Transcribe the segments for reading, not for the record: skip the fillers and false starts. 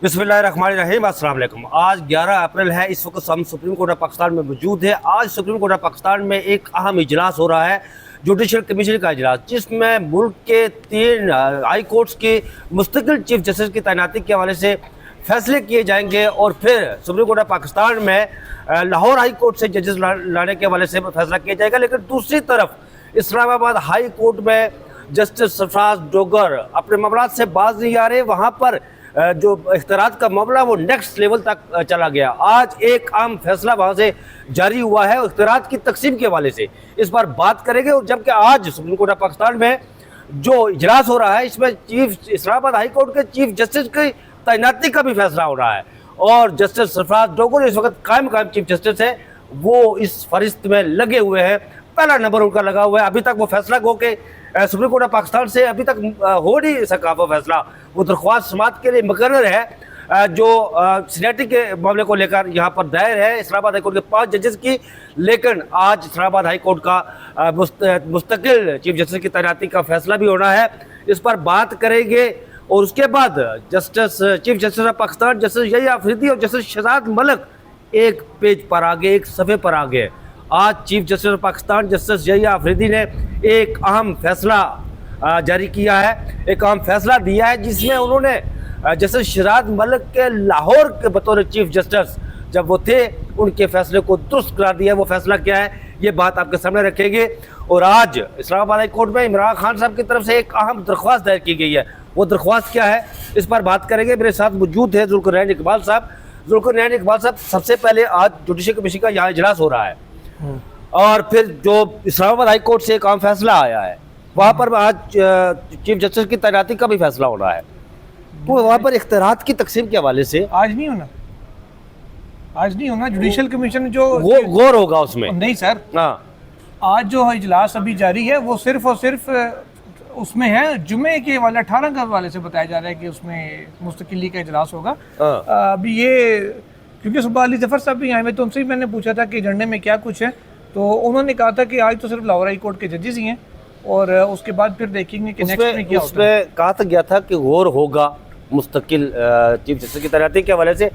बिस्मिल्लाहिर्रहमानिर्रहीम, अस्सलाम वालेकुम। आज 11 अप्रैल है। इस वक्त हम सुप्रीम कोर्ट ऑफ पाकिस्तान में मौजूद है। आज सुप्रीम कोर्ट ऑफ पाकिस्तान में एक अहम इजलास हो रहा है, जुडिशल कमीशन का इजलास, जिसमें मुल्क के 3 हाई कोर्ट्स की मुस्तकिल चीफ जस्टिस की तैनाती के हवाले से फैसले किए जाएंगे और फिर सुप्रीम कोर्ट ऑफ पाकिस्तान में लाहौर हाई कोर्ट से जजेस लाने के हवाले से फैसला किया जाएगा। लेकिन दूसरी तरफ इस्लामाबाद हाई कोर्ट में जस्टिस सरफराज डोगर अपने मामलात से बाज नहीं आ रहे। वहाँ पर जो इख्तियारात का मामला वो नेक्स्ट लेवल तक चला गया। आज एक अहम फैसला वहाँ से जारी हुआ है इख्तियारात की तकसीम के हवाले से। इस बार बात करेंगे। और जबकि आज सुप्रीम कोर्ट ऑफ पाकिस्तान में जो इजलास हो रहा है, इसमें इस्लामाबाद हाई कोर्ट के चीफ जस्टिस की तैनाती का भी फैसला हो रहा है। और जस्टिस सरफराज डोगर इस वक्त कायम चीफ जस्टिस है, वो इस फरिश्त में लगे हुए हैं। पहला नंबर उनका लगा हुआ है। अभी तक वो फैसला गो के सुप्रीम कोर्ट ऑफ पाकिस्तान से अभी तक हो नहीं सका वो फैसला। वो दरख्वास्त समात के लिए मुकर्रर है जो सीनेटी के मामले को लेकर यहाँ पर दायर है इस्लामाबाद हाई कोर्ट के 5 जजेस की। लेकिन आज इस्लामाबाद हाई कोर्ट का मुस्तकिल चीफ जस्टिस की तैनाती का फैसला भी होना है। इस पर बात करेंगे। और उसके बाद chief justice of Pakistan justice यही आफरीदी और जस्टिस शहजाद मलिक एक पेज पर आगे, एक सफ़े पर आगे। आज chief justice of Pakistan justice यही आफरीदी ने एक अहम फैसला जारी किया है, एक अहम फैसला दिया है, जिसमें उन्होंने जस्टिस शहजाद मलिक के लाहौर के बतौर चीफ जस्टिस जब वो थे, उनके फैसले को दुरुस्त करार दिया। वो फैसला क्या है, ये बात आपके सामने रखेंगे। और आज इस्लामाबाद हाई कोर्ट में इमरान खान साहब की तरफ से एक अहम दरख्वास्त दायर की गई है। वो दरख्वास्त क्या है, इस पर बात करेंगे। मेरे साथ मौजूद है जुल्करनैन इकबाल साहब। जुल्करनैन इकबाल साहब, सबसे पहले आज जुडिशल कमीशन का यहाँ इजलास हो रहा है और फिर जो इस्लामाबाद हाई कोर्ट से एक अहम फैसला आया है, वहाँ पर आज चीफ जस्टिस की तैनाती का भी फैसला हो रहा है। तो वहाँ पर इख्तियारात की तकसीम के हवाले से आज नहीं होना जुडिशल कमीशन जो गौर होगा उसमें। नहीं सर, हाँ, आज जो इजलास अभी जारी है वो सिर्फ और सिर्फ उसमें है जुमे के वाले 18 के हवाले से बताया जा रहा है कि उसमें मुस्तकिली का इजलास होगा। अभी ये क्योंकि सुबह अली जफर साहब भी आए हुए, तो उनसे ही मैंने पूछा था कि एजेंडे में क्या कुछ है, तो उन्होंने कहा था कि आज तो सिर्फ लाहौर हाई कोर्ट के जजेस ही हैं और उसके बाद फिर देखेंगे कि नेक्स्ट में क्या होता है। उसमें कहा था गया था कि गौर होगा मुस्तकिल चीफ जस्टिस की तैनाती के हवाले से।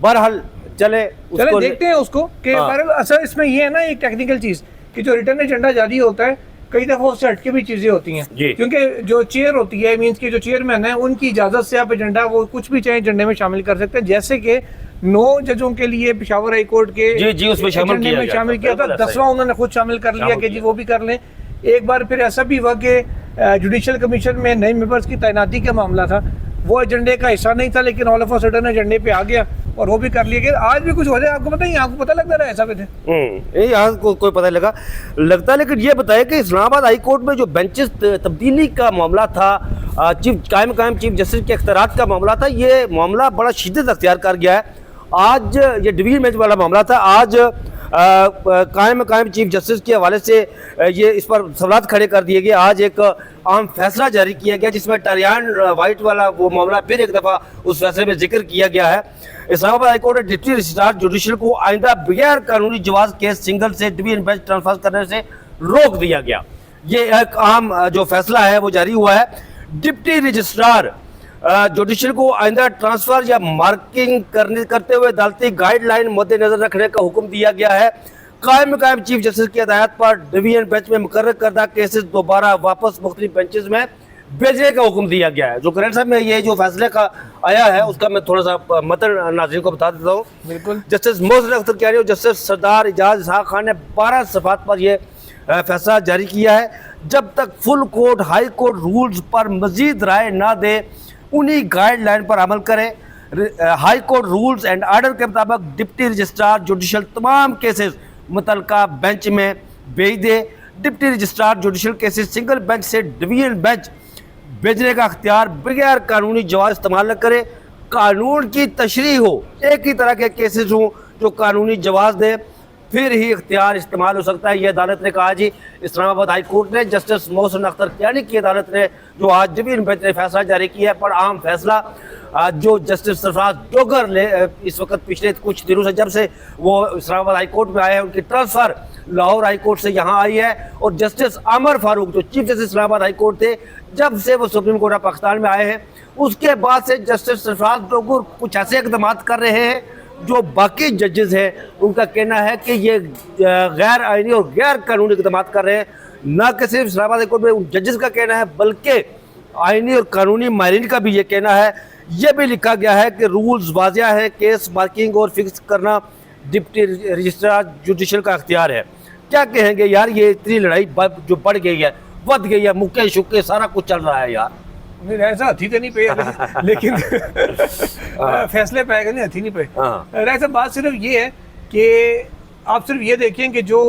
बहरहाल चले देखते हैं उसको कि बहरहाल असर इसमें ये है ना, एक टेक्निकल चीज़ कि जो रिटर्न एजेंडा जारी होता है, कई दफ़ा उससे हटके भी चीज़ें होती हैं, क्योंकि जो चेयर होती है, मीन्स की जो चेयरमैन है, उनकी इजाज़त से आप एजेंडा वो कुछ भी चाहे एजेंडे में शामिल कर सकते हैं। जैसे कि 9 जजों के लिए पेशावर हाई कोर्ट के जी उसमें शामिल किया था, 10वां उन्होंने खुद शामिल कर लिया कि जी वो भी कर लें। एक बार फिर ऐसा भी हुआ कि जुडिशल कमीशन में नए मेंबर्स की तैनाती का मामला था, वो एजेंडे का हिस्सा नहीं था, लेकिन ऑल ऑफ अ सडन एजेंडे पे आ गया और वो भी कर लिया गया। आज भी कुछ हो जाए, आपको पता है, आपको पता लगता रहा ऐसा भी थे यहाँ कोई पता लगता। लेकिन ये बताया कि इस्लामाबाद हाई कोर्ट में जो बेंचेस तब्दीली का मामला था, कायम चीफ जस्टिस के इख्तियारात का मामला था, ये मामला बड़ा शिद्दत अख्तियार कर गया है। आज ये डिवीजन बेंच वाला मामला था। आज कायम चीफ जस्टिस के हवाले से ये इस पर सवाल खड़े कर दिए गए। आज एक अहम फैसला जारी किया गया, जिसमें टरियान वाइट वाला वो मामला फिर एक दफ़ा उस फैसले में जिक्र किया गया है। इस्लामाबाद हाई कोर्ट ने डिप्टी रजिस्ट्रार जुडिशल को आइंदा बगैर कानूनी जवाज केस सिंगल से डिवीजन बेंच ट्रांसफर करने से रोक दिया गया। ये एक अहम जो फैसला है वो जारी हुआ है। डिप्टी रजिस्ट्रार जुडिशल को आइंदा ट्रांसफर या मार्किंग करते हुए अदालती गाइडलाइन मद्देनजर रखने का हुक्म दिया गया है। कायम चीफ जस्टिस की हिदायत पर डिवीजन बेंच में मुकर्रर करदा केसेस दोबारा वापस मुख्तलिफ बेंचेस में भेजने का हुक्म दिया गया है। जो करेंट साहब में ये जो फैसले का आया है, उसका मैं थोड़ा सा मतन नाज़रीन को बता देता हूँ। बिल्कुल। जस्टिस मोहसिन अख्तर कियानी और जस्टिस सरदार इजाज इसहाक खान ने 12 सफ़ात पर यह फैसला जारी किया है। जब तक full court high court rules पर मजीद राय ना दे, उन्हीं गाइडलाइन पर अमल करें। High court rules and order के मुताबिक डिप्टी रजिस्ट्रार जुडिशल तमाम केसेस मुतलका बेंच में भेज दे। Deputy registrar judicial cases single bench से डिवीजन बेंच भेजने का अख्तियार बगैर कानूनी जवाब इस्तेमाल न करे। कानून की तशरीह हो, एक ही तरह के केसेस हों जो कानूनी जवाब दे, फिर ही इख्तियार इस्तेमाल हो सकता है। ये अदालत ने कहा जी। इस्लामाबाद हाई कोर्ट ने जस्टिस मोहसिन अख्तर कियानी की अदालत ने जो आज डिवीजन बेंच ने फैसला जारी किया है, पर अहम फैसला जो जस्टिस सरफराज डोगर ने इस वक्त पिछले कुछ दिनों से, जब से वो इस्लामाबाद हाई कोर्ट में आए हैं, उनकी ट्रांसफ़र लाहौर हाई कोर्ट से यहाँ आई है। और जस्टिस अमर फारूक जो chief justice Islamabad high court थे, जब से वो सुप्रीम कोर्ट ऑफ पाकिस्तान में आए हैं, उसके बाद से जस्टिस सरफराज डोगर कुछ ऐसे इकदाम कर रहे हैं जो बाकी जजेस हैं उनका कहना है कि ये गैर आईनी और गैर कानूनी इकदाम कर रहे हैं। न कि सिर्फ इस्लामाबाद हाई कोर्ट में उन जजेस का कहना है बल्कि आईनी और कानूनी माहिरीन का भी ये कहना है। ये भी लिखा गया है कि रूल्स वाज़िया है, केस मार्किंग और फिक्स करना डिप्टी रजिस्ट्रार जुडिशल का अख्तियार है। क्या कहेंगे यार, ये इतनी लड़ाई जो बढ़ गई है, बढ़ गई है, मुक्के शुक्के सारा कुछ चल रहा है यार। नहीं ऐसा हथी तो नहीं पे लेकिन फैसले पाएगा नहीं, हथी नहीं पे। ऐसा बात सिर्फ ये है कि आप सिर्फ ये देखें कि जो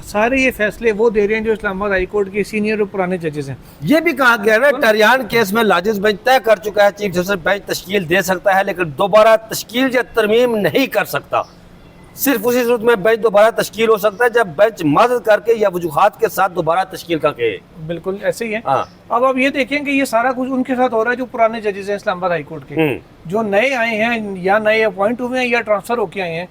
सारे ये फैसले वो दे रहे हैं जो इस्लामाबाद हाई कोर्ट के सीनियर और पुराने जजेस हैं। ये भी कहा गया ना, टरियान केस में लाजिज बेंच तय कर चुका है चीफ जस्टिस बेंच तश्कील दे सकता है लेकिन दोबारा तश्कील या तरमीम नहीं कर सकता। सिर्फ उसी सूरत में बेंच दोबारा तश्कील हो सकता है जब बेंच मदद करके या वजूहात के साथ दोबारा तश्कील का कहे। बिल्कुल ऐसे ही है। अब आप ये देखें कि ये सारा कुछ उनके साथ हो रहा है जो पुराने जजेस हैं इस्लामाबाद हाई कोर्ट के, जो नए आए हैं या नए अपॉइंट हुए हैं या ट्रांसफर होके आए हैं,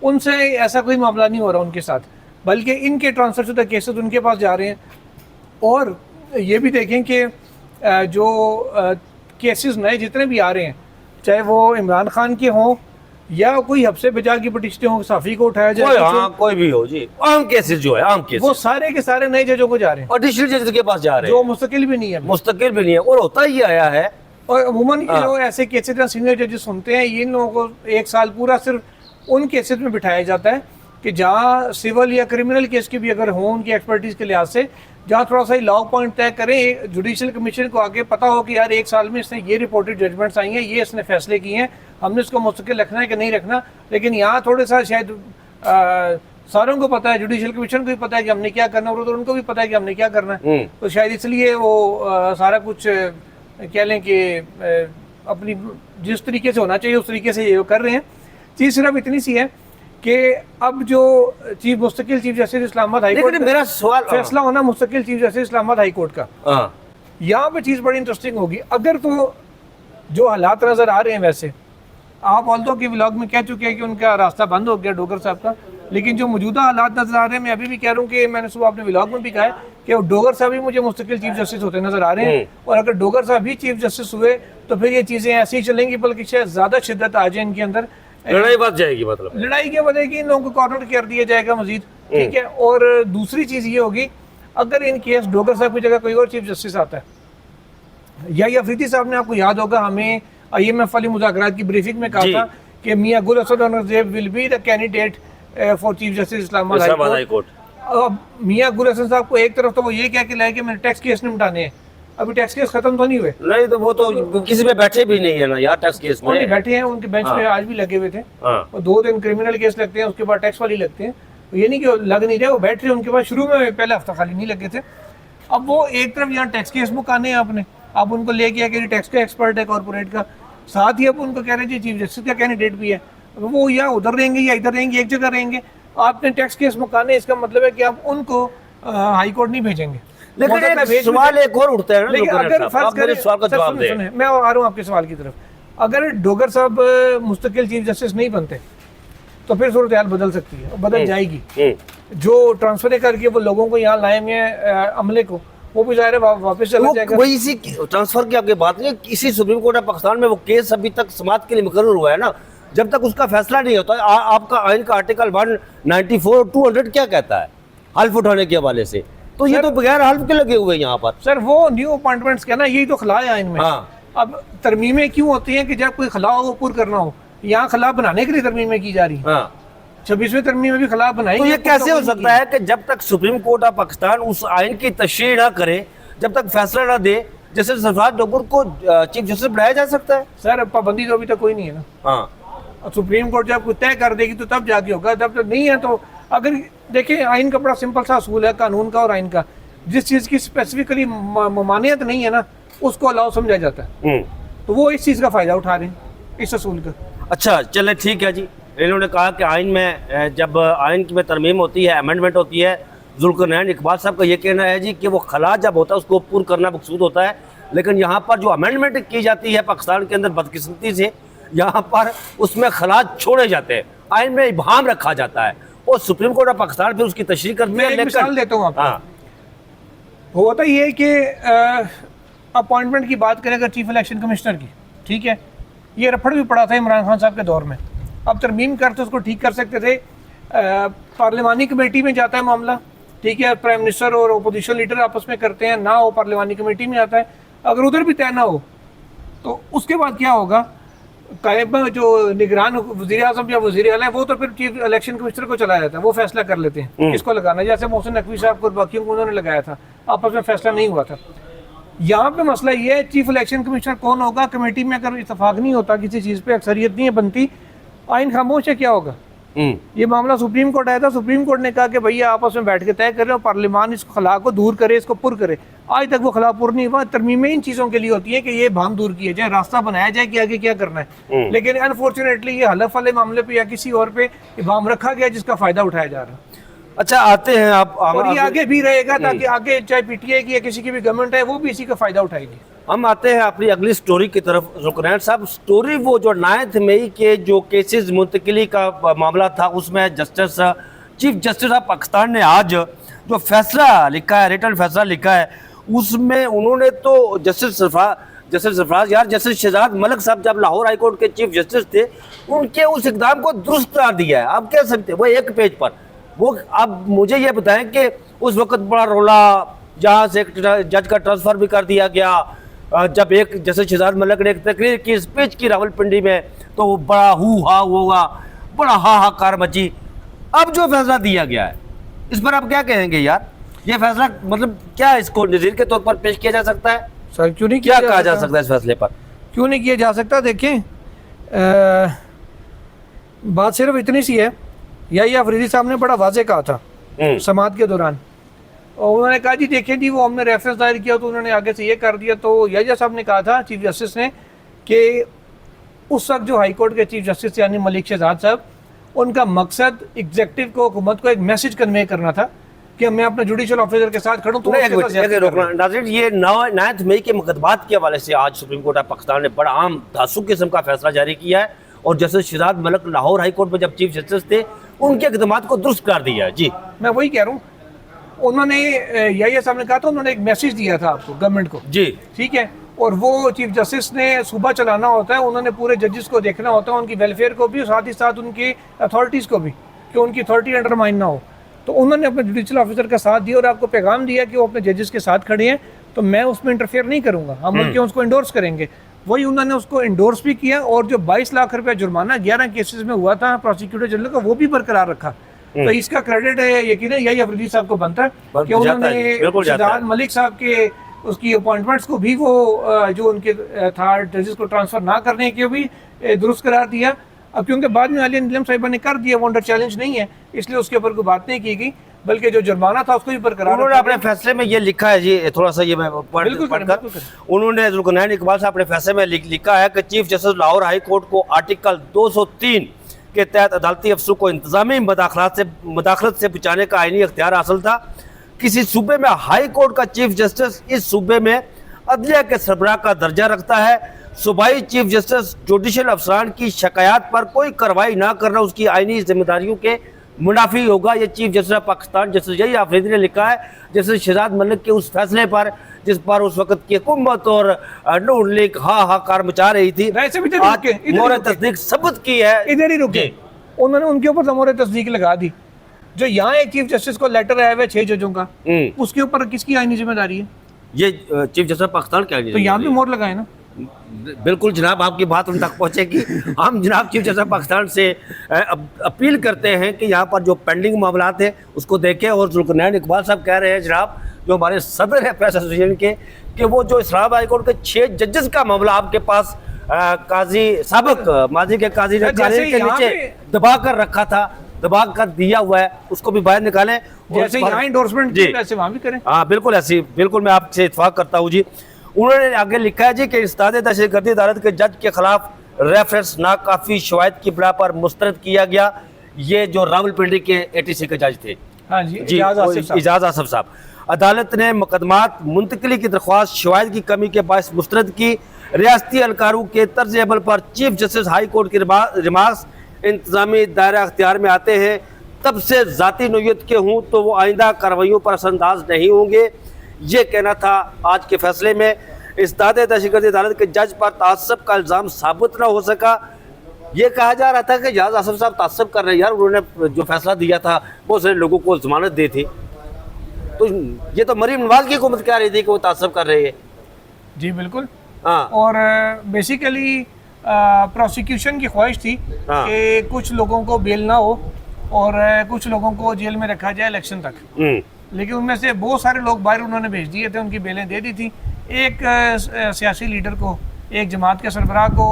उनसे ऐसा कोई मामला नहीं हो रहा उनके साथ, बल्कि इनके ट्रांसफर शुदा केसेस उनके पास जा रहे हैं। और ये भी देखें कि जो केसेस नए जितने भी आ रहे हैं, चाहे वो इमरान खान के हों या कोई हफ्से बजा की पटिशनें हों, साफी को उठाया जाए, कोई भी हो जी, आम केसेस जो है आम केसेस वो सारे के सारे नए जजों को जा रहे हैं, एडिशनल जज के पास जा रहे हैं जो मुस्तकिल भी नहीं है, मुस्तकिल भी नहीं है और होता ही आया है। और अमूमन ये लोग ऐसे केसेस या सीनियर जजेस सुनते हैं, इन लोगों को एक साल पूरा सिर्फ उन केसेस में बिठाया जाता है कि जहाँ सिविल या क्रिमिनल केस की भी अगर हो उनकी एक्सपर्टीज के लिहाज से, जहाँ थोड़ा सा लॉ पॉइंट तय करें, जुडिशल कमीशन को आगे पता हो कि यार एक साल में इसने ये रिपोर्टेड जजमेंट्स आई हैं, ये इसने फैसले किए हैं, हमने इसको मुस्तकिल रखना है कि नहीं रखना। लेकिन यहाँ थोड़े सा शायद सारों को पता है, जुडिशल कमीशन को भी पता है कि हमने क्या करना है और उनको भी पता है कि हमने क्या करना है, तो शायद इसलिए वो सारा कुछ कह लें कि अपनी जिस तरीके से होना चाहिए उस तरीके से ये कर रहे हैं। चीज़ सिर्फ इतनी सी है कि अब जो मुस्तकिल chief justice Islamabad high court, मेरा सवाल फैसला होना मुस्तकिल chief justice Islamabad high court का, यहाँ पे चीज़ बड़ी इंटरेस्टिंग होगी। अगर तो जो हालात नज़र आ रहे हैं, वैसे आप ऑल्दो के व्लॉग में कह चुके हैं कि उनका रास्ता बंद हो गया डोगर साहब का, लेकिन जो मौजूदा हालात नज़र आ रहे हैं, मैं अभी भी कह रहा हूँ कि मैंने सुबह अपने व्लॉग में भी कहा है कि डोगर साहब ही मुझे मुस्तकिल चीफ जस्टिस होते नज़र आ रहे हैं। और अगर डोगर साहब भी चीफ जस्टिस हुए तो फिर ये चीज़ें ऐसी ही चलेंगी, बल्कि शायद ज़्यादा शिद्दत आ जाए इनके अंदर, लड़ाई बढ़ जाएगी, मतलब लड़ाई क्या बनेगी, इन लोगों को कॉर्नर कर दिया जाएगा मजीद, ठीक है। और दूसरी चीज़ ये होगी, अगर इन केस डोगर साहब की जगह कोई और चीफ जस्टिस आता है, या अफरीदी साहब ने, आपको याद होगा, हमें IMF वाली मुज़ाकरात की ब्रीफिंग में कहा था कि Mian Gul Hassan Aurangzeb will be the candidate for chief justice Islamabad high court. अब मियां गुल हसन साहब को एक तरफ तो वो ये कह के लाए कि मैंने टैक्स केस निपटाने हैं, अभी टैक्स केस खत्म तो नहीं हुए, नहीं तो वो तो किसी में बैठे भी नहीं है ना यार, टैक्स केस में बैठे हैं, उनके बेंच पे आज भी लगे हुए थे। और 2 दिन क्रिमिनल केस लगते हैं, उसके बाद टैक्स वाली लगते हैं, तो ये नहीं कि लग नहीं रहे, वो बैठ रहे, उनके पास शुरू में पहले हफ्ता खाली नहीं लगे थे। अब वो एक तरफ यहाँ टैक्स केस मुकाने हैं आपने, आप उनको लेके आके टैक्स का एक्सपर्ट है कॉर्पोरेट का, साथ ही अब उनको कह रहे हैं चीफ जस्टिस का कैंडिडेट भी है, वो या उधर रहेंगे या इधर रहेंगे, एक जगह रहेंगे। आपने टैक्स केस मुकाने, इसका मतलब है कि आप उनको हाई कोर्ट नहीं भेजेंगे। लेकिन एक सवाल एक और उठता है ना, लेकिन अगर फर्ज करें, सवाल का जवाब दें, मैं आ रहा हूँ आपके सवाल की तरफ, अगर डोगर साहब मुस्तकिल चीफ जस्टिस नहीं बनते तो फिर सूरत हाल बदल सकती है, बदल जाएगी। जो ट्रांसफर करके वो लोगों को यहाँ लाए हुए अमले को, वो भी ज़ाहिर वापस चला जाएगा। वही इसी ट्रांसफर की आपकी बात नहीं, इसी सुप्रीम कोर्ट ऑफ पाकिस्तान में वो केस अभी तक समाअत के लिए मुकर्रर हुआ है ना, जब तक उसका फैसला नहीं होता। आपका आइन का आर्टिकल 194 200 क्या कहता है हल्फ उठाने के हवाले से, तो ये तो बगैर हल्फ के लगे हुए यहाँ पर। सर वो न्यू अपॉइंटमेंट्स क्या ना, यही तो खला है आइन में। अब तरमीमें क्यों होती हैं कि जब कोई खला हो वो पूरा करना हो, यहाँ खला बनाने के लिए तरमीमें की जा रही है। 26वें तरमीम में भी खिलाफ बनाई। तो ये कैसे हो सकता है कि जब तक सुप्रीम कोर्ट ऑफ पाकिस्तान उस आइन की तशरीह ना करे, जब तक फैसला ना दे, जैसे सरफराज डोगर को चीफ जस्टिस बनाया जा सकता है? सर पाबंदी तो अभी तक कोई नहीं है ना। हाँ, सुप्रीम कोर्ट जब तय कर देगी तो तब जाके होगा, जब तक नहीं है तो अगर देखिए आइन का बड़ा सिंपल सा असूल है कानून का और आइन का, जिस चीज़ की स्पेसिफिकली ममानियत नहीं है ना उसको अलाउ समझा जाता है, तो वो इस चीज़ का फ़ायदा उठा रहे हैं इस असूल का। अच्छा चले ठीक है जी। इन्होंने कहा कि आइन में जब आइन में तरमीम होती है, अमेंडमेंट होती है, जुल्करनैन इकबाल साहब का ये कहना है जी कि वो खला जब होता है उसको पूरा करना मकसूद होता है, लेकिन यहाँ पर जो अमेंडमेंट की जाती है पाकिस्तान के अंदर बदकिस्मती से यहाँ पर उसमें खला छोड़े जाते हैं, आइन में इबाम रखा जाता है और सुप्रीम कोर्ट ऑफ पाकिस्तान फिर उसकी तशरीह करती है। मैं एक मिसाल देता हूँ आपको। होता ये है कि अपॉइंटमेंट की बात करें अगर चीफ इलेक्शन कमिश्नर की, ठीक है, ये रफड़ भी पड़ा था इमरान खान साहब के दौर में। अब तरमीम करते उसको ठीक कर सकते थे। पार्लिमानी कमेटी में जाता है मामला, ठीक है, प्राइम मिनिस्टर और अपोजिशन लीडर आपस में करते हैं, ना हो पार्लिमानी कमेटी में आता है। अगर उधर भी तय ना हो तो उसके बाद क्या होगा, कायब जो निगरान वज़ीर आज़म या वज़ीर आला है वो तो फिर चीफ इलेक्शन कमिश्नर को चलाया जाता है, वो फैसला कर लेते हैं किसको लगाना है। जैसे मोहसिन नकवी साहब को बाकियों को उन्होंने लगाया था, आपस में फैसला नहीं हुआ था। यहाँ पे मसला ये है चीफ इलेक्शन कमिश्नर कौन होगा। कमेटी में अगर इतफाक नहीं होता किसी चीज़ पे, अक्सरियत नहीं है बनती, आइन खामोश है, क्या होगा। ये मामला सुप्रीम कोर्ट आया था, सुप्रीम कोर्ट ने कहा कि भैया आपस में बैठ के तय करें और पार्लियामान इस खला को दूर करे, इसको पुर करे। आज तक वो खला पुर नहीं हुआ। तरमीमें इन चीज़ों के लिए होती है कि ये भाम दूर किया जाए, रास्ता बनाया जाए कि आगे क्या करना है। लेकिन अनफॉर्चुनेटली ये हलफ वाले मामले पे या किसी और पे ये भाम रखा गया जिसका फायदा उठाया जा रहा है। अच्छा, आते हैं आप, और ये आगे भी रहेगा ताकि आगे चाहे पीटीआई की या किसी की भी गवर्नमेंट है वो भी इसी का फायदा उठाएगी। हम आते हैं अपनी अगली स्टोरी की तरफ। ज़ुल्करनैन साहब, स्टोरी वो जो 9 मई के जो केसेस मुंतकिली का मामला था, उसमें चीफ जस्टिस ऑफ पाकिस्तान ने आज जो फैसला लिखा है, रिटर्न फैसला लिखा है, उसमें उन्होंने तो जस्टिस सरफराज यार, जस्टिस शहजाद मलिक साहब जब लाहौर हाई कोर्ट के चीफ जस्टिस थे, उनके उस इक़दाम को दुरुस्त करार दिया है। आप कह सकते हैं वो एक पेज पर वो। अब मुझे ये बताएं कि उस वक्त बड़ा रोला, जहाँ से एक जज का ट्रांसफ़र भी कर दिया गया, जब एक जस्टिस शहजाद मलिक ने एक तकरीर की, स्पीच की रावलपिंडी में, तो वो बड़ा हू हा होगा, बड़ा हाहाकार मची। अब जो फैसला दिया गया है इस पर आप क्या कहेंगे यार? ये फैसला मतलब क्या इसको नज़ीर के तौर पर पेश किया जा सकता है? सर क्यों नहीं क्या कहा जा सकता है इस फैसले पर? क्यों नहीं किया जा सकता? देखें, बात सिर्फ इतनी सी है, यही अफरीदी साहब ने बड़ा वाजे कहा था समात के दौरान, और उन्होंने कहा जी देखें जी वो हमने रेफरेंस दायर किया तो उन्होंने आगे से ये कर दिया। तो याहिया साहब ने कहा था, चीफ जस्टिस ने, कि उस वक्त जो हाई कोर्ट के चीफ जस्टिस यानी मलिक शहजाद साहब, उनका मकसद एग्जेक्टिव को, हुकूमत को एक मैसेज कन्वे करना था कि मैं अपने जुडिशल ऑफिसर के साथ खड़ूं। तो नाज़रीन, ये 9 मई के मुकदमात के हवाले से आज सुप्रीम कोर्ट ऑफ पाकिस्तान ने बड़ा आम धांसू किस्म का फैसला जारी किया है, और justice Shahzad Malik Lahore high court में जब चीफ जस्टिस थे, उनके इक़दामात को दुरुस्त कर दिया है। जी, मैं वही कह रहा हूँ, उन्होंने याहिया साहब ने कहा था, उन्होंने एक मैसेज दिया था आपको, गवर्नमेंट को, जी, ठीक है, और वो चीफ जस्टिस ने सूबा चलाना होता है, उन्होंने पूरे जजेस को देखना होता है, उनकी वेलफेयर को भी, और साथ ही साथ उनकी अथॉरिटीज़ को भी, कि उनकी अथॉरिटी अंडरमाइन ना हो। तो उन्होंने अपने जुडिशल ऑफिसर का साथ दिया और आपको पैगाम दिया कि वो अपने जजेस के साथ खड़े हैं, तो मैं उसमें इंटरफेयर नहीं करूँगा, हम उनके उसको इंडोर्स करेंगे। वही उन्होंने उसको इंडोर्स भी किया, और जो 22 लाख रुपया जुर्माना 11 केसेस में हुआ था प्रोसिक्यूटर जनरल का, वो भी बरकरार रखा। तो इसका क्रेडिट है यकीनन यही अफरीदी साहब को बनता है कि उन्होंने शहजाद मलिक साहब के उसकी अपॉइंटमेंट्स को भी वो जो उनके था जजेस को ट्रांसफ़र ना करने के भी दुरुस्त करार दिया। अब क्योंकि बाद में आलिया नीलम साहिबा ने कर दिया, वो अंडर चैलेंज नहीं है, इसलिए उसके ऊपर कोई बात नहीं की गई, बल्कि जो जुर्माना था उसको भी बरकरार। उन्होंने अपने फैसले में ये लिखा है जी, थोड़ा सा ये मैं पढ़कर, उन्होंने ज़ुल्करनैन इकबाल साहब अपने फैसले में लिखा है कि chief justice Lahore high court को आर्टिकल 203 के तहत अदालती अफसर को इंतजामी मदाखलत से बचाने का आईनी अख्तियार हासिल था। किसी सूबे में हाई कोर्ट का चीफ जस्टिस इस सूबे में अदलिया के सरबराह का दर्जा रखता है। सूबाई चीफ जस्टिस जुडिशल अफसरान की शिकायत पर कोई कार्रवाई ना करना उसकी आईनी जिम्मेदारियों के मुनाफी होगा। ये chief justice of Pakistan justice यही अफरीदी ने लिखा है, जस्टिस शहजाद मलिक के उस फैसले पर जिस पर उस वक्त की हुकूमत और नून लीग हाहाकार मचा रही थी। मोहर तस्दीक सबूत की है, इधर ही रुके, उन्होंने उनके ऊपर मोहर तस्दीक लगा दी। जो यहाँ एक चीफ जस्टिस को लेटर आया हुआ है 6 जजों का, उसके ऊपर किसकी आईनी जिम्मेदारी है? ये चीफ जस्टिस पाकिस्तान क्या, तो यहाँ भी मोहर लगाए ना। बिल्कुल जनाब, आपकी बात उन तक पहुँचेगी। हम जनाब चीफ जस्टिस पाकिस्तान से अपील करते हैं कि यहाँ पर जो पेंडिंग मामला है उसको देखें। और ज़ुल्करनैन इकबाल साहब कह रहे हैं जनाब, जो हमारे सदर है प्रेस एसोसिएशन के, कि वो जो इस्लामाबाद हाई कोर्ट के 6 जजेस का मामला आपके पास काजी साबिक माजी के काजी ने के नीचे दबा कर रखा था, दबा कर दिया हुआ है, उसको भी बाहर निकालें। जैसे यहाँ एंडोर्समेंट की वैसे वहाँ भी करें। हाँ बिल्कुल ऐसी, बिल्कुल मैं आपसे इत्तेफाक करता हूँ जी। उन्होंने आगे लिखा है जी कि इस्ताद दहशतगर्दी अदालत के जज के खिलाफ रेफरेंस नाकाफी शवाहिद की बिना पर मुस्तरद किया गया। ये जो रावलपिंडी के ATC के जज थे, हाँ जी, इजाज़ आसिफ साहब, अदालत ने मुकदमात मुंतकिली की दरख्वास्त शवाहिद की कमी के बायस मुस्तरद की। रियासती अलकारों के तर्ज अमल पर चीफ जस्टिस हाई कोर्ट की रिमार्क्स इंतजामी दायरा अख्तियार में आते हैं। तब से ज़ाती नोयत के हों तो वो आइंदा कार्रवाइयों पर असरअंदाज नहीं होंगे। ये कहना था आज के फैसले में। इस्ताद तहसीलगर्दी अदालत के जज पर तासब का इल्ज़ाम साबित न हो सका। ये कहा जा रहा था कि एजाज आसिफ साहब तासब कर रहे हैं, यार उन्होंने जो फैसला दिया था बहुत सारे लोगों को जमानत दी थी, तो ये तो मरीम नवाज की हुकूमत कह रही थी कि वो तासब कर रही है। जी बिल्कुल। हाँ। और बेसिकली प्रोसिक्यूशन की ख्वाहिश थी कि कुछ लोगों को बेल ना हो और कुछ लोगों को जेल में रखा जाए इलेक्शन तक, लेकिन उनमें से बहुत सारे लोग बाहर उन्होंने भेज दिए थे, उनकी बेलें दे दी थी। एक सियासी लीडर को, एक जमात के सरबराह को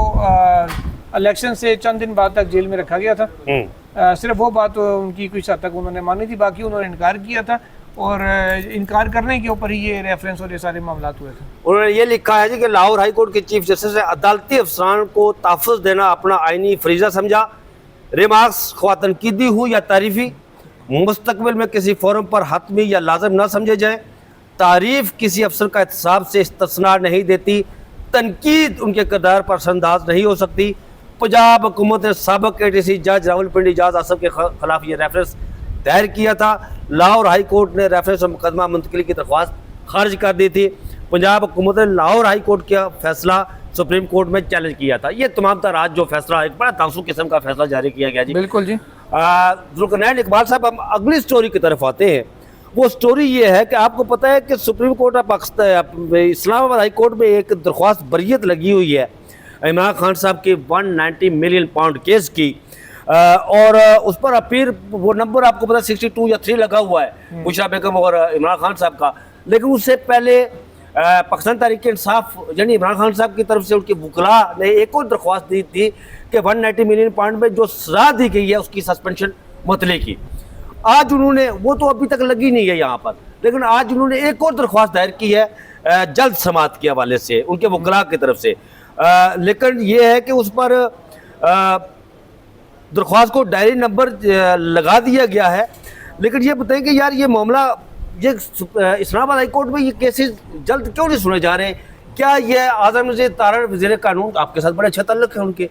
इलेक्शन से चंद दिन बाद तक जेल में रखा गया था। सिर्फ वो बात उनकी कुछ हद तक उन्होंने मानी थी, बाकी उन्होंने इनकार किया था और इनकार करने के ऊपर ही ये रेफरेंस और ये सारे मामला हुए थे। उन्होंने ये लिखा है जी कि लाहौर हाई कोर्ट के चीफ जस्टिस ने अदालती अफसरान को तहफ़्फ़ुज़ देना अपना आइनी फरीज़ा समझा। रिमार्क्स ख्वाह तनकीदी हो या तारीफ़ी मुस्तकबिल में किसी फोरम पर हतमी या लाजम ना समझे जाए। तारीफ़ किसी अफसर का एहतसाब से इस्तिस्ना नहीं देती, तनकीद उनके किरदार पर असरअंदाज नहीं हो सकती। पंजाब हुकूमत ने साबिक़ ATC जज रावलपिंडी एजाज आसिफ के खिलाफ ये रेफरेंस दायर किया था। लाहौर हाई कोर्ट ने रेफरेंस और मुकदमा मुंतकिली की दरख्वास्त खारिज कर दी थी। पंजाब हुकूमत ने लाहौर हाई कोर्ट का फैसला सुप्रीम कोर्ट में चैलेंज किया था। ये तमाम तरह आज जो फैसला, एक बड़ा तासु किस्म का फैसला जारी किया गया जी। बिल्कुल जी। जुल्करनैन इकबाल साहब, हम अगली स्टोरी की तरफ आते हैं। वो स्टोरी ये है कि आपको पता है कि supreme court of Pakistan, Islamabad high court में एक दरख्वास्त बरियत लगी हुई है इमरान खान साहब की 190 मिलियन पाउंड केस की, और उस पर अपील, वो नंबर आपको पता 62 या 3 लगा हुआ है बुशरा बेगम और इमरान खान साहब का। लेकिन उससे पहले पाकिस्तान तहरीक इंसाफ यानी इमरान खान साहब की तरफ से उनके वकला ने एक और दरख्वास्त दी थी कि 190 मिलियन पाउंड में जो सजा दी गई है उसकी सस्पेंशन मुतले की। आज उन्होंने, वो तो अभी तक लगी नहीं है यहाँ पर, लेकिन आज उन्होंने एक और दरख्वास्त दायर की है जल्द समात के हवाले से उनके वकला की तरफ से। लेकिन ये है कि उस पर दरख्वास्त को डायरी नंबर लगा दिया गया है। लेकिन ये बताइए कि यार ये मामला, ये इस्लामाबाद हाई कोर्ट में ये केसेस जल्द क्यों नहीं सुने जा रहे हैं? क्या ये आज़म नज़ीर तारड़ वज़ीर कानून, आपके साथ बड़े अच्छे ताल्लुक हैं उनके,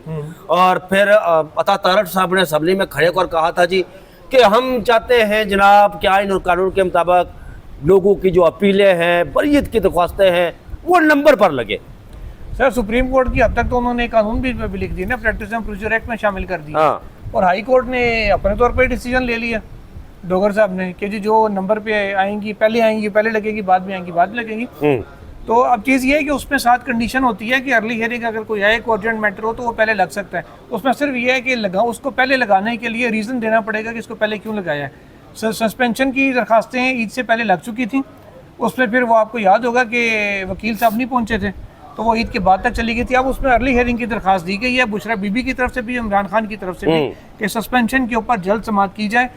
और फिर अता तारड़ साहब ने असम्बली में खड़े होकर कहा था जी कि हम चाहते हैं जनाब कि आइन और कानून के मुताबिक लोगों की जो अपीलें हैं, बरियत की दरख्वास्तें हैं, वो नंबर पर लगे। सर सुप्रीम कोर्ट की हद तक तो उन्होंने कानून भी लिख दिया ना, प्रैक्टिस एंड प्रोसीजर एक्ट में शामिल कर दिया। और हाई कोर्ट ने अपने तौर पर डिसीजन ले लिया डोगर साहब ने कि जी जो नंबर पे आएंगी पहले लगेगी, बाद में आएंगी बाद में लगेगी। तो अब चीज़ ये है कि उसमें साथ कंडीशन होती है कि अर्ली हियरिंग अगर कोई आए, कोई अर्जेंट मैटर हो तो वो पहले लग सकता है। उसमें सिर्फ ये है कि उसको पहले लगाने के लिए रीज़न देना पड़ेगा कि इसको पहले क्यों लगाया है। सस्पेंशन की दरखास्तें ईद से पहले लग चुकी थी, उसमें फिर वो आपको याद होगा कि वकील साहब नहीं पहुँचे थे तो वो ईद के बाद तक चली गई थी। अब उसमें अर्ली हियरिंग की दरखास्त दी गई है बुशरा बीबी की तरफ से भी, इमरान खान की तरफ से भी, कि सस्पेंशन के ऊपर जल्द समाअत की जाए।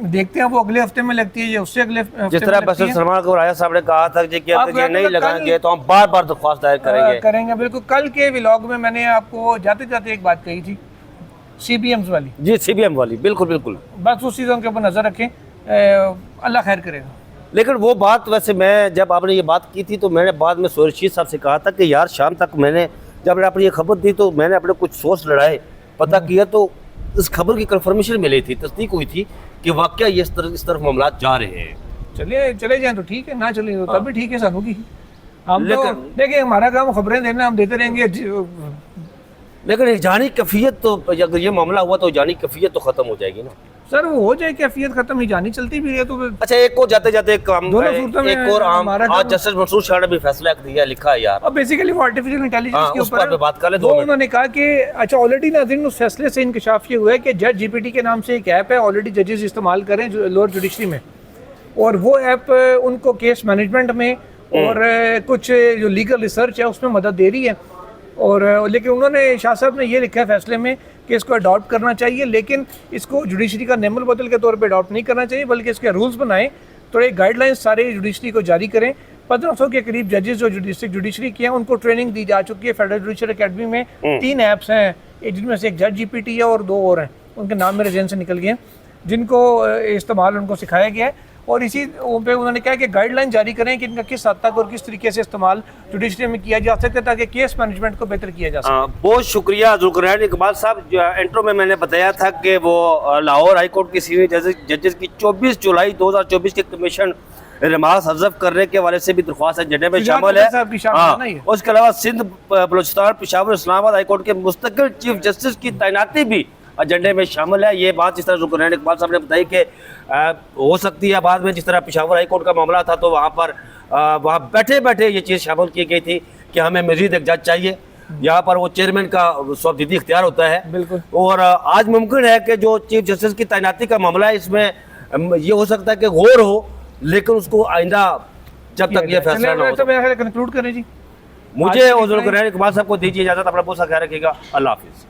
देखते हैं वो अगले हफ्ते में लगती है या उससे अगले हफ्ते। जिस तरह बसर सलमान को राजा साहब ने कहा था कि ये नहीं लगाएंगे तो हम बार बार दरख्वास्त दायर करेंगे। बिल्कुल। कल के व्लॉग में मैंने आपको जाते जाते एक बात कही थी, CBMs वाली। जी, CBM वाली, बिल्कुल बिल्कुल। बस उस चीज़ों के ऊपर नजर रखें, अल्लाह खैर करेगा। लेकिन वो बात, वैसे मैं जब आपने ये बात की थी तो मैंने बाद में सोहेल रशीद साहब से कहा था कि यार शाम तक मैंने, जब आपने ये खबर दी तो मैंने अपने कुछ सोर्स लड़ाए, पता किया तो इस खबर की कंफर्मेशन मिली थी, तस्दीक हुई थी कि वाकया ये इस तरफ मामला जा रहे हैं। चले जाएं तो ठीक है, ना चले तो तब भी ठीक है। सानू की हम तो देखिए, हमारा काम खबरें देना, हम देते रहेंगे। लेकिन जानी कैफियत तो, अगर ये मामला हुआ तो जानी कैफियत तो खत्म हो जाएगी ना सर। वो हो जाए कैफियत खत्म, ही जानी चलती भी है तो। अच्छा, एक और जाते जाते एक और आज जस्टिस मंसूर शाह ने भी फैसला दिया, लिखा है यार। अब बेसिकली वो आर्टिफिशियल इंटेलिजेंस के ऊपर बात कर ले। तो उन्होंने कहा कि अच्छा ऑलरेडी नाज़रीन उस फैसले से इंकशाफ ये हुआ है कि जज GPT के नाम से एक ऐप है, ऑलरेडी जजेस इस्तेमाल करें लोअर जुडिशरी में, और वो ऐप उनको केस मैनेजमेंट में और कुछ जो लीगल रिसर्च है उसमें मदद दे रही है। और लेकिन उन्होंने, शाह साहब ने ये लिखा है फैसले में कि इसको अडॉप्ट करना चाहिए, लेकिन इसको जुडिशरी का नेमल बदल के तौर पे अडॉप्ट नहीं करना चाहिए, बल्कि इसके रूल्स बनाएं, तो एक गाइडलाइंस सारे जुडिशरी को जारी करें। 1500 के करीब जजेस जो जुडिशरी के हैं उनको ट्रेनिंग दी जा चुकी है। फेडरल जुडिशरी अकेडमी में 3 ऐप्स हैं, जिनमें से एक जज GPT है और 2 और हैं, उनके नाम मेरे जहन से निकल गए, जिनको इस्तेमाल उनको सिखाया गया है। और इसी पे उन्होंने कहा कि गाइडलाइन जारी करें कि इनका किस हद तक और किस तरीके से इस्तेमाल जुडिशरी में किया जा सकता है ताकि केस मैनेजमेंट को बेहतर किया जा सके। बहुत शुक्रिया जुल्करनैन इकबाल साहब। इंट्रो में मैंने बताया था कि वो लाहौर हाई कोर्ट की सीनियर जजेस की 24 जुलाई 2024 के कमीशन नमाज हज़फ करने के वाले से भी दरख्वास्त एजेंडे में शुजात शामिल अख्तर साहब की शामिल है ना ये? उसके अलावा सिंध, बलूचिस्तान, पेशावर, इस्लामाबाद हाई कोर्ट के मुस्तकिल चीफ जस्टिस की तैनाती भी एजेंडे में शामिल है। ये बात जिस तरह रुकन इकबाल साहब ने बताई कि हो सकती है बाद में, जिस तरह पेशावर हाई कोर्ट का मामला था तो वहाँ पर वहाँ बैठे बैठे ये चीज़ शामिल की गई थी कि हमें मज़ीद एक जज चाहिए। यहाँ पर वो चेयरमैन का स्वतंत्र इख्तियार होता है। बिल्कुल। और आज मुमकिन है कि जो चीफ जस्टिस की तैनाती का मामला है, इसमें ये हो सकता है कि गौर हो, लेकिन उसको आइंदा जब तक ये फैसला ना हो तो मेरा ख्याल कंक्लूड करें जी। मुझे और जुल्फ़िकार इकबाल साहब को दीजिए इजाज़त। अपना बहुत सा ख्याल रखिएगा। अल्लाह हाफिज़।